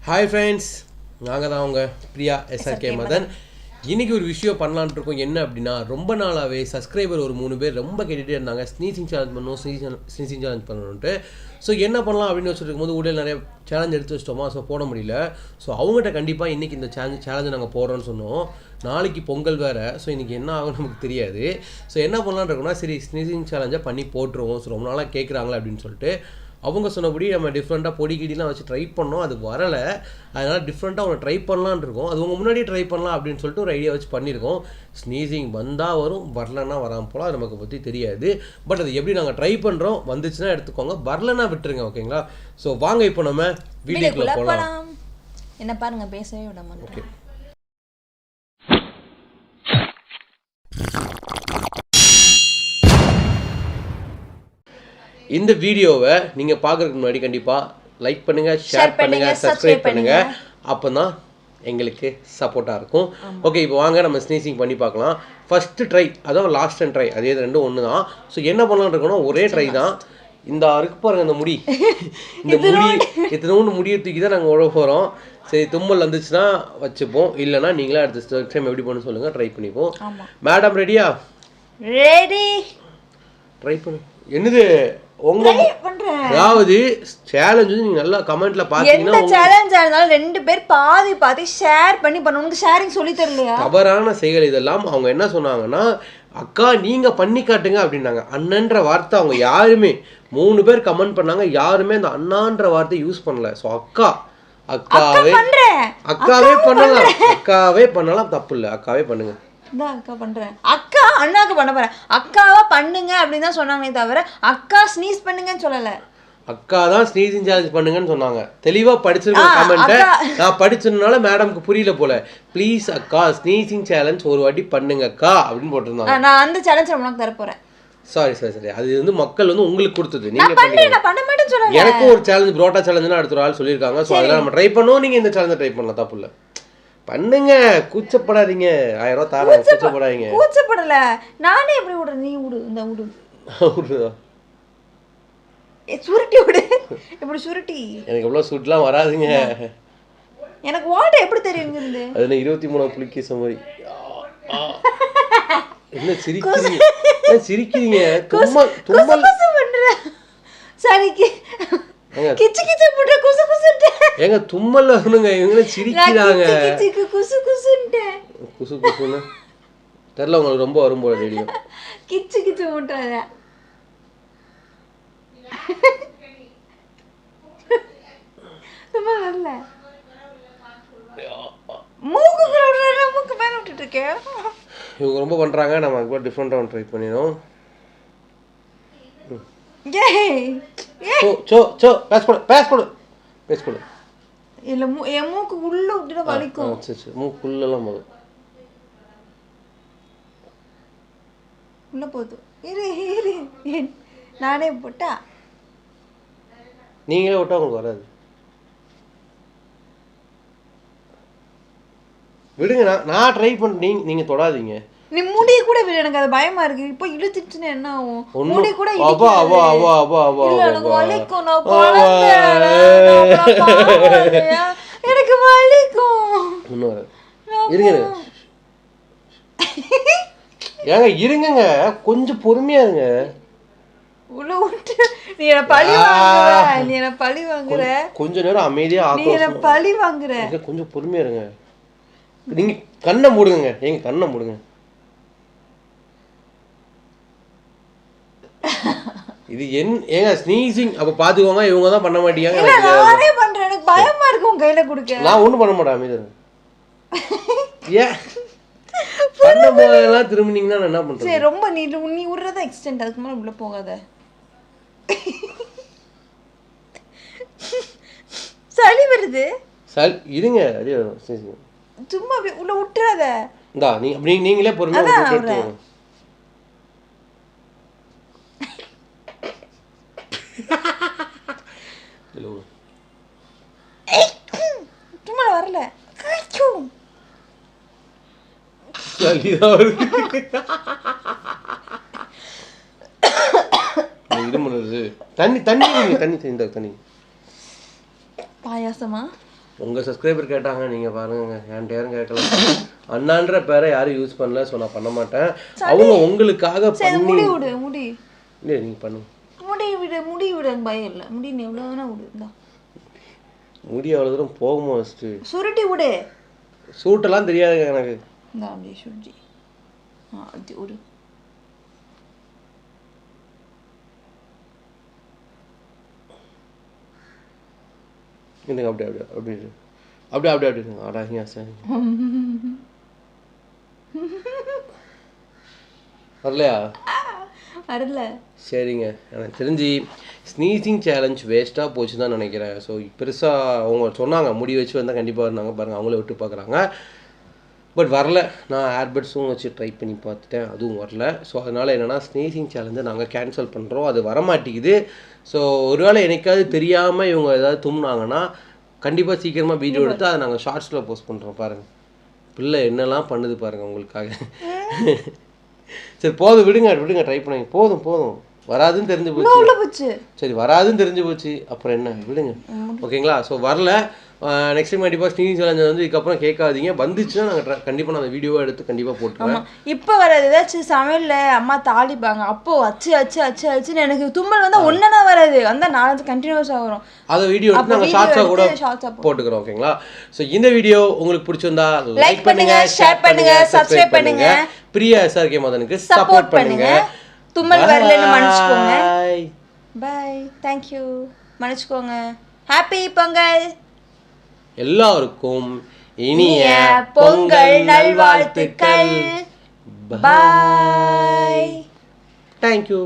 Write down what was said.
Hi friends, நாங்கள் தான் உங்கள் பிரியா SRK மதன். இன்றைக்கி ஒரு விஷயம் பண்ணலான்ட்டு இருக்கோம். என்ன அப்படின்னா, ரொம்ப நாளாகவே சப்ஸ்கிரைபர் ஒரு 3 பேர் ரொம்ப கேட்டுகிட்டே இருந்தாங்க ஸ்னீசிங் சேலஞ்ச் பண்ணணும், ஸ்னீசிங் சேலஞ்ச் பண்ணணுன்ட்டு. ஸோ என்ன பண்ணலாம் அப்படின்னு வச்சுட்டு இருக்கும்போது ஊடையில் நிறைய சேலஞ்ச் எடுத்து வச்சிட்டோமா, ஸோ போட முடியல. ஸோ அவங்ககிட்ட கண்டிப்பாக இன்றைக்கி இந்த சேலஞ்சை நாங்கள் போடுறோன்னு சொன்னோம். நாளைக்கு பொங்கல் வேறு, ஸோ இன்றைக்கி என்ன ஆகும் நமக்கு தெரியாது. ஸோ என்ன பண்ணலான்னு இருக்கோம்னா, சரி ஸ்னீசிங் சேலஞ்சை பண்ணி போட்டுருவோம். ஸோ ரொம்ப நாளாக கேட்குறாங்களே அப்படின்னு சொல்லிட்டு அவங்க சொன்னபடி நம்ம டிஃப்ரெண்ட்டாக பொடி கிடிலாம் வச்சு ட்ரை பண்ணோம். அது வரலை, அதனால் டிஃப்ரெண்ட்டாக ஒன்று ட்ரை பண்ணலான்னு இருக்கோம். அது உங்கள் முன்னாடியே ட்ரை பண்ணலாம் அப்படின்னு சொல்லிட்டு ஒரு ஐடியா வச்சு பண்ணியிருக்கோம். ஸ்னீசிங் வந்தால் வரும், வரலன்னா வராமல் போகலாம், அது நமக்கு பற்றி தெரியாது. பட் அது எப்படி நாங்கள் ட்ரை பண்ணுறோம், வந்துச்சுன்னா எடுத்துக்கோங்க, வரலன்னா விட்டுருங்க, ஓகேங்களா? ஸோ வாங்க இப்போ நம்ம வீடியோக்குள்ளே போகலாம். என்ன பாருங்க, பேசவே விட மாட்டேன். ஓகே, இந்த வீடியோவை நீங்கள் பார்க்குறதுக்கு முன்னாடி கண்டிப்பாக லைக் பண்ணுங்கள், ஷேர் பண்ணுங்கள், சப்ஸ்கிரைப் பண்ணுங்கள். அப்போ தான் எங்களுக்கு சப்போர்ட்டாக இருக்கும். ஓகே, இப்போ வாங்க நம்ம ஸ்னீசிங் பண்ணி பார்க்கலாம். ஃபஸ்ட்டு ட்ரை, அதான் லாஸ்ட் அண்ட் ட்ரை, அதே ரெண்டும் ஒன்று தான். ஸோ என்ன பண்ணலான்னு இருக்கணும், ஒரே ட்ரை தான். இந்த அருக்கு பாருங்க, இந்த முடி, இந்த முடி எத்தனோன்னு முடியை தூக்கி தான் நாங்கள் உழ போகிறோம். சரி, தும்மல் வந்துச்சுன்னா வச்சுப்போம், இல்லைனா நீங்களே அடுத்த டைம் எப்படி பண்ணு சொல்லுங்கள், ட்ரை பண்ணிப்போம். மேடம் ரெடியா? ரெடி. ட்ரை பண்ணு. என்னது உங்க அதாவது சேலஞ்ச் நீங்க நல்லா கமெண்ட்ல பாத்தீங்கன்னா, எந்த சேலஞ்சா இருந்தாலும் ரெண்டு பேர் பாதி பாதி ஷேர் பண்ணி பண்ணணும். உங்களுக்கு ஷேரிங் சொல்லி தரலையா? தவறான செயல் இதெல்லாம். அவங்க என்ன சொன்னாங்கன்னா, அக்கா நீங்க பண்ணி காட்டுங்க அப்படின்னாங்க. அண்ணன்ற வார்த்தை அவங்க யாருமே 3 பேர் கமெண்ட் பண்ணாங்க, யாருமே அந்த அண்ணான்ற வார்த்தை யூஸ் பண்ணல. ஸோ அக்காவே பண்ணலாம், தப்பு இல்லை, அக்காவே பண்ணுங்க. அக்கா பண்றேன், அக்கா அண்ணாக்கு பண்ண போறேன். அக்காவா பண்ணுங்க அப்படின்னு தான் சொன்னாங்களே தவிர அக்கா ஸ்னீஸ் பண்ணுங்கன்னு சொல்லல. அக்கா தான் ஸ்னீசிங் சேலஞ்ச் பண்ணுங்கன்னு சொன்னாங்க. தெளிவா படிச்சிருக்கேன் கமெண்ட்டை. நான் படிச்சதுனால மேடம்க்கு புரியல போல. ப்ளீஸ் அக்கா ஸ்னீசிங் சேலஞ்ச் ஒரு வாட்டி பண்ணுங்க அக்கா அப்படின்னு போட்டிருந்தாங்க. நான் அந்த சேலஞ்ச் உனக்கு தர போறேன். சாரி, அது வந்து மக்கள் வந்து உங்களுக்கு கொடுத்தது. நீங்க பண்ண மாட்டேன்னு சொல்லல. எனக்கு ஒரு சேலஞ்ச், புரோட்டா சேலஞ்சுன்னு அடுத்த ஒரு ஆள் சொல்லியிருக்காங்க. ஸோ அதெல்லாம் நம்ம ட்ரை பண்ணுவோம். நீங்க இந்த சேலஞ்சை ட்ரை பண்ணலாம், தப்பு இல்லை, பண்ணுங்க, கூச்சப்படாதீங்க. 1000 ரூபா தாராங்க, கூச்சப்படாதீங்க. கூச்சப்படல, நானே எப்படி விடுறேன், நீ விடு, இந்த விடு விடுதா, சுருட்டி விடு. இப்படி சுருட்டி. எனக்கு எவ்வளவு சுருட்டுலாம் வராதுங்க. எனக்கு ஓட்ட எப்படி தெரியும் இருந்து? அதுல 23 புளிக்கேச மாதிரி. என்ன சிரிக்கிறீங்க, சிரிக்கிறீங்க? தும்மல் பண்ற சரிக்கு கிச்சு கிச்சு போட்டு குசு குசுன்ட்டு. ஏங்க தும்மல் வரணுங்க, இவங்க சிரிக்கிறாங்க. கிச்சு குசு குசுன்ட்டு. குசு குசுன்னு தெரியல, உங்களுக்கு ரொம்ப வரும் போல ரேடியோ. கிச்சு கிச்சு போட்டாத. சும்மா வரல. மூக்கு மேல விட்டுட்டு இருக்கேன். இவங்க ரொம்ப பண்றாங்க, நம்ம அதுக்கு டிஃப்ரெண்டா ஒன்று ட்ரை பண்ணினோம். இல்ல என் மூக்கு உள்ள விட்டுட்டு வலிக்கும். மூக்குள்ளலாம் போதும், உள்ள போதும். இரு நானே போட்டா நீங்களே விட்டா உங்களுக்கு வராது. விடுங்க, நான் ட்ரை பண்ண, நீங்க தொடாதீங்க. நீ முடி கூட விட, எனக்கு அது பயமா இருக்கு. இப்போ இழுத்துச்சுன்னா என்ன ஆகும்? முடி கூட வலிக்கும். எனக்கு வலிக்கும். ஏங்க இருங்க, கொஞ்சம் பொறுமையா இருங்க. உள்ள விட்டு நீ என்ன பழி வாங்குற, நீ என்ன பழி வாங்குற. கொஞ்ச நேரம் அமைதியா நீ என்ன பழி வாங்குற. கொஞ்சம் பொறுமையா இருங்க. நீங்க கண்ணை மூடுங்க, எங்க கண்ணை மூடுங்க. இது ஏங்க ஸ்னீசிங் அப்ப பாத்துக்கோங்க, இவங்க தான் பண்ண மாட்டீங்க. நானே பண்றேன், எனக்கு பயமா இருக்கு உன் கையில குடுக்க. நான் ஒண்ணும் பண்ண மாட்டேன், அமைதியா இருங்க. ஏன் பண்ண போதெல்லாம் திரும்பினீங்கன்னா நான் என்ன பண்றது? சரி, ரொம்ப நீ உறறத எக்ஸ்டெண்ட், அதுக்கு மேல உள்ள போகாத. சளி வருது. இருங்க, அடி வரும். சரி, சும்மா உள்ள விட்டுறாத. இந்தா நீங்களே பொறுமையா எடுத்துக்கோங்க. சும்மா வரல. தண்ணி தண்ணி தண்ணி தண்ணி தண்ணி பாயாசமா? உங்கள் சப்ஸ்கிரைபர் கேட்டாங்க, நீங்கள் பாருங்க, என்கிட்ட யாரும் கேட்கல. அண்ணான்ற பேரை யாரும் யூஸ் பண்ணல, ஸோ நான் பண்ண மாட்டேன். அவங்க உங்களுக்காக பண்ணி முடி விடு முடி இல்லை நீங்கள் பண்ணுங்க. முடி விடு பயம் இல்லை. முடி நீ எவ்வளோ வேணா விடு. இந்தா முடி அவ்வளோ தூரம் போகுமோ? ஃபஸ்ட்டு சுருட்டி விடு. சூட்டெல்லாம் தெரியாதுங்க எனக்கு. இந்தா அப்படியே சுருட்டி அது விடு. இல்லைங்க அப்படியே அப்படியே அப்படி அப்படியே அப்படியே அப்படி ஆடாங்க சார். வரலையா? வரல. சரிங்க, எனக்கு தெரிஞ்சு ஸ்னீசிங் சேலஞ்ச் வேஸ்ட்டாக போச்சு தான் நினைக்கிறேன். ஸோ பெருசாக அவங்க சொன்னாங்க முடி வச்சு வந்தால் கண்டிப்பாக இருந்தாங்க பாருங்கள், அவங்களே விட்டு பார்க்குறாங்க. பட் வரல. நான் ஏர்பட்ஸும் வச்சு ட்ரை பண்ணி பார்த்துட்டேன், அதுவும் வரல. ஸோ அதனால் என்னென்னா ஸ்னீசிங் சேலஞ்சை நாங்கள் கேன்சல் பண்ணுறோம், அது வரமாட்டேங்குது. ஸோ ஒருவேளை எனக்காவது தெரியாமல் இவங்க ஏதாவது தும்னாங்கன்னா கண்டிப்பாக சீக்கிரமாக வீடியோ எடுத்து அதை நாங்கள் ஷார்ட்ஸில் போஸ்ட் பண்ணுறோம். பாருங்கள் பிள்ளை என்னெல்லாம் பண்ணுது பாருங்கள் உங்களுக்காக. சரி போதும், விடுங்க ட்ரை பண்ணுங்க. போதும் வராதுன்னு தெரிஞ்சு போச்சு. சரி வராதுன்னு தெரிஞ்சு போச்சு, அப்புறம் என்ன, விடுங்க. ஓகேங்களா? ஸோ வரல. நெக்ஸ்ட் டைம் கண்டிப்பாக ஸ்னீசிங் சேலஞ்ச் வந்து இதுக்கப்புறம் கேட்காதீங்க. வந்துச்சுன்னா நாங்கள் கண்டிப்பாக நான் அந்த வீடியோவை எடுத்து கண்டிப்பாக போட்டுருவேன். இப்போ வராது. ஏதாச்சும் சமையலில் அம்மா தாளிப்பாங்க, அப்போ அச்சுன்னு எனக்கு தும்மல் வந்தால் ஒன்றா வராது, வந்தால் 4 கண்டினியூஸாக வரும். அதை வீடியோ எடுத்து நாங்கள் ஷார்ட்ஸாக கூட போட்டுக்கிறோம். ஓகேங்களா? ஸோ இந்த வீடியோ உங்களுக்கு பிடிச்சிருந்தா லைக் பண்ணுங்க, ஷேர் பண்ணுங்க, சப்ஸ்கிரைப் பண்ணுங்க. பிரியா SRK மதனுக்கு சப்போர்ட் பண்ணுங்க. தும்மல் வரலன்னு மன்னிச்சுக்கோங்க. பை. தேங்க்யூ. மன்னிச்சுக்கோங்க. ஹாப்பி பொங்கல். எல்லாருக்கும் இனிய பொங்கல் நல்வாழ்த்துக்கள். பாய். தேங்க்யூ.